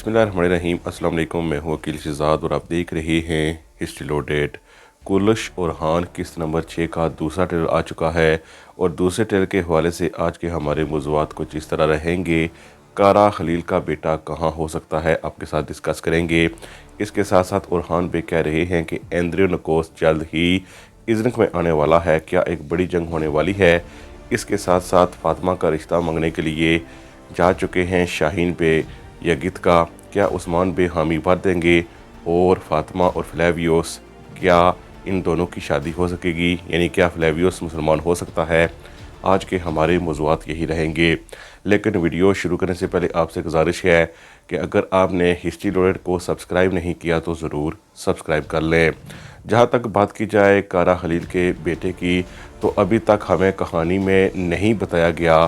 बिस्मिल्लाहिर्रहमानिर्रहीम। अस्सलाम वालेकुम। मैं हूँ वकील शहजाद और आप देख रहे हैं हिस्ट्री लोडेड। कुलश और हान किस्त नंबर 6 का दूसरा ट्रेलर आ चुका है और दूसरे ट्रेलर के हवाले से आज के हमारे मौज़ूआत कुछ इस तरह रहेंगे। कारा खलील का बेटा कहाँ हो सकता है, आपके साथ डिस्कस करेंगे। इसके साथ साथ ओरहान बे कह रहे हैं कि एंड्रियो नकोस जल्द ही इज़्निक में आने वाला है, क्या एक बड़ी जंग होने वाली है। इसके साथ साथ फातिमा का रिश्ता मांगने के लिए जा चुके हैं शाहीन बे यगित का, क्या उस्मान बे हामी भर देंगे और फातिमा और फ्लेवियोस क्या इन दोनों की शादी हो सकेगी, यानी क्या फ्लेवियोस मुसलमान हो सकता है। आज के हमारे मौज़ूआत यही रहेंगे। लेकिन वीडियो शुरू करने से पहले आपसे गुजारिश है कि अगर आपने हिस्ट्री लोडेड को सब्सक्राइब नहीं किया तो ज़रूर सब्सक्राइब कर लें। जहाँ तक बात की जाए कारा खलील के बेटे की, तो अभी तक हमें कहानी में नहीं बताया गया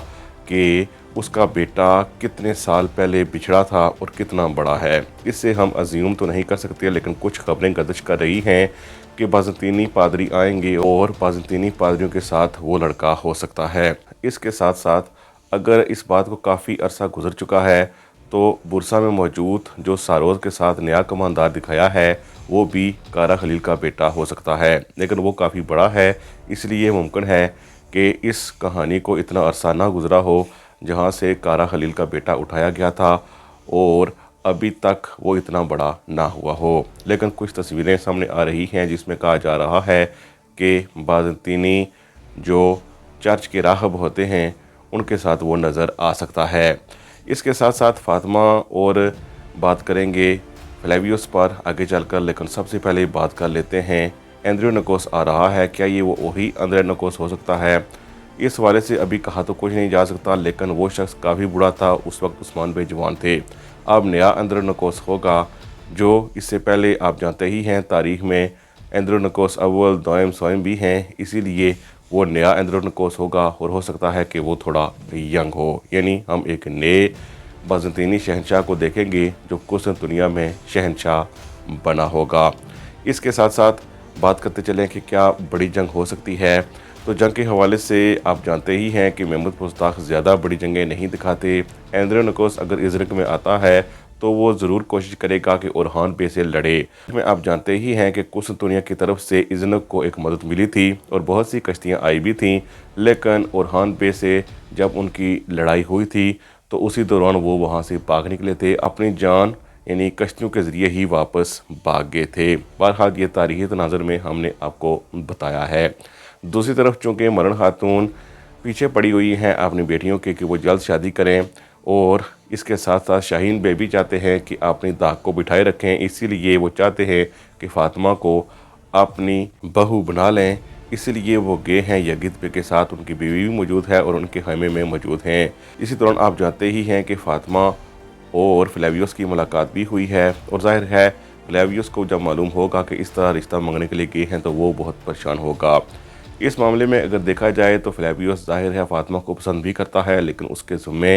कि उसका बेटा कितने साल पहले बिछड़ा था और कितना बड़ा है। इससे हम अज्यूम तो नहीं कर सकते, लेकिन कुछ खबरें गर्दिश कर रही हैं कि बाज़ंतीनी पादरी आएंगे और बाज़ंतीनी पादरियों के साथ वो लड़का हो सकता है। इसके साथ साथ अगर इस बात को काफ़ी अरसा गुजर चुका है तो बुरसा में मौजूद जो सारोज के साथ नया कमानदार दिखाया है वो भी कारा खलील का बेटा हो सकता है, लेकिन वो काफ़ी बड़ा है, इसलिए मुमकिन है कि इस कहानी को इतना अरसा ना गुजरा हो जहाँ से कारा खलील का बेटा उठाया गया था और अभी तक वो इतना बड़ा ना हुआ हो। लेकिन कुछ तस्वीरें सामने आ रही हैं जिसमें कहा जा रहा है कि बाज़ंतीनी जो चर्च के राहब होते हैं उनके साथ वो नज़र आ सकता है। इसके साथ साथ फातिमा और बात करेंगे फ्लेवियोस पर आगे चलकर, लेकिन सबसे पहले बात कर लेते हैं एंड्रियो नकोस आ रहा है, क्या ये वो वही एंड्रियो नकोस हो सकता है। इस हवाले से अभी कहा तो कुछ नहीं जा सकता, लेकिन वो शख्स काफ़ी बुरा था, उस वक्त उस्मान बे जवान थे। अब नया एंड्रियो नकोस होगा जो इससे पहले आप जानते ही हैं तारीख़ में एंड्रियो नकोस अव्वल दोयम सोयम भी हैं, इसीलिए वो नया एंड्रियो नकोस होगा और हो सकता है कि वो थोड़ा यंग हो, यानी हम एक नए बाज़ंतीनी शहनशाह को देखेंगे जो कुस्तुनतुनिया में शहनशाह बना होगा। इसके साथ साथ बात करते चलें कि क्या बड़ी जंग हो सकती है, तो जंग के हवाले से आप जानते ही हैं कि महमूद मुश्ताक ज़्यादा बड़ी जंगें नहीं दिखाते। एंड्रियो नकोस अगर इज़्निक में आता है तो वो ज़रूर कोशिश करेगा कि ओरहान बे से लड़े। इसमें आप जानते ही हैं कि कुस्तुनतुनिया की तरफ से इज़्निक को एक मदद मिली थी और बहुत सी कश्तियाँ आई भी थीं, लेकिन ओरहान बे से जब उनकी लड़ाई हुई थी तो उसी दौरान वो वहाँ से भाग निकले थे, अपनी जान यानी कश्तियों के ज़रिए ही वापस भाग गए थे। बहरहाल ये तारीख़ी तनाज़ुर में हमने आपको बताया है। दूसरी तरफ चूँकि मरण खातून पीछे पड़ी हुई हैं अपनी बेटियों के कि वो जल्द शादी करें, और इसके साथ साथ शाहीन बे भी चाहते हैं कि अपनी दाग को बिठाए रखें, इसीलिए वो चाहते हैं कि फ़ातिमा को अपनी बहू बना लें। इसलिए वो गए हैं यगित बे के साथ, उनकी बीवी भी मौजूद है और उनके खैमे में मौजूद हैं। इसी दौरान आप जानते ही हैं कि फ़ातिमा और फ्लेवियोस की मुलाकात भी हुई है, और ज़ाहिर है फ्लेवियोस को जब मालूम होगा कि इस तरह रिश्ता मांगने के लिए गए हैं तो वो बहुत परेशान होगा। इस मामले में अगर देखा जाए तो फ्लेवियोस ज़ाहिर है फ़ातिमा को पसंद भी करता है, लेकिन उसके ज़िम्मे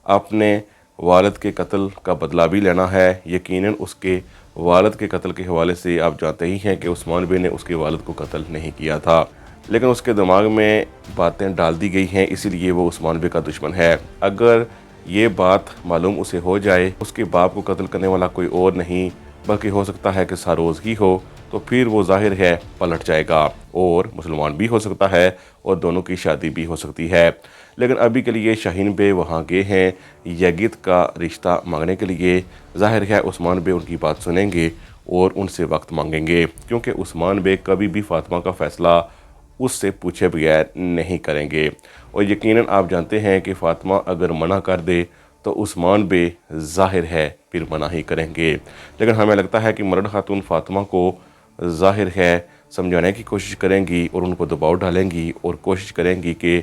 अपने वालिद के कत्ल का बदला भी लेना है। यकीनन उसके वालिद के कत्ल के हवाले से आप जानते ही हैं कि उस्मान बे ने उसके वालिद को कत्ल नहीं किया था, लेकिन उसके दिमाग में बातें डाल दी गई हैं, इसीलिए वो उस्मान बे का दुश्मन है। अगर ये बात मालूम उसे हो जाए उसके बाप को कत्ल करने वाला कोई और नहीं बल्कि हो सकता है कि सारोज ही हो, तो फिर वो ज़ाहिर है पलट जाएगा और मुसलमान भी हो सकता है और दोनों की शादी भी हो सकती है। लेकिन अभी के लिए शाहीन बे वहाँ गए हैं यगित का रिश्ता मांगने के लिए। ज़ाहिर है उस्मान बे उनकी बात सुनेंगे और उनसे वक्त मांगेंगे, क्योंकि उस्मान बे कभी भी फ़ातिमा का फ़ैसला उससे पूछे बगैर नहीं करेंगे। और यकीनन आप जानते हैं कि फ़ातिमा अगर मना कर दे तो उस्मान बे ज़ाहिर है फिर मना ही करेंगे। लेकिन हमें लगता है कि मरण खातून फ़ातिमा को ज़ाहिर है समझाने की कोशिश करेंगी और उनको दबाव डालेंगी और कोशिश करेंगी कि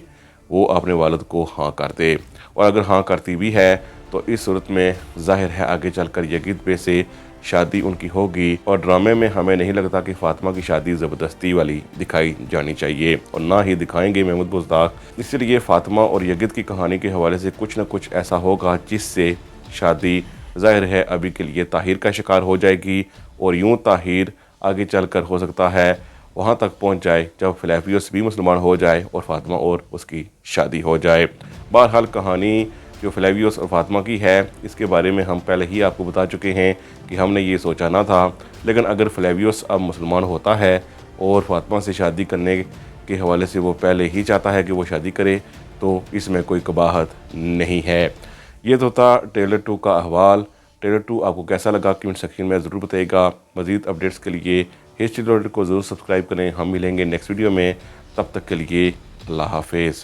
वो अपने वालिद को हाँ कर दे, और अगर हाँ करती भी है तो इस सूरत में ज़ाहिर है आगे चलकर यगित बे से शादी उनकी होगी। और ड्रामे में हमें नहीं लगता कि फ़ातिमा की शादी ज़बरदस्ती वाली दिखाई जानी चाहिए और ना ही दिखाएंगे महमूद मुश्ताक। इसलिए फ़ातिमा और यगित की कहानी के हवाले से कुछ न कुछ ऐसा होगा जिससे शादी ज़ाहिर है अभी के लिए ताहीर का शिकार हो जाएगी, और यूँ ताहीर आगे चलकर हो सकता है वहाँ तक पहुँच जाए जब फ्लेवियोस भी मुसलमान हो जाए और फ़ातिमा और उसकी शादी हो जाए। बहरहाल कहानी جو फ्लेवियोस और फातिमा की है, इसके बारे में हम पहले ही आपको बता चुके हैं कि हमने ये सोचा ना था, लेकिन अगर फ्लेवियोस अब मुसलमान होता है और फातिमा से शादी करने के हवाले से वो पहले ही चाहता है कि वो शादी करे, तो इसमें कोई कबाहत नहीं है। ये तो था ट्रेलर 2 का अहवाल। ट्रेलर 2 आपको कैसा लगा कमेंट सेक्शन में ज़रूर बताइएगा। मज़ीद अपडेट्स के लिए हिस्ट्री लोडेड को ज़रूर सब्सक्राइब करें। हम मिलेंगे नेक्स्ट वीडियो में, तब तक के लिए अल्लाह हाफिज़।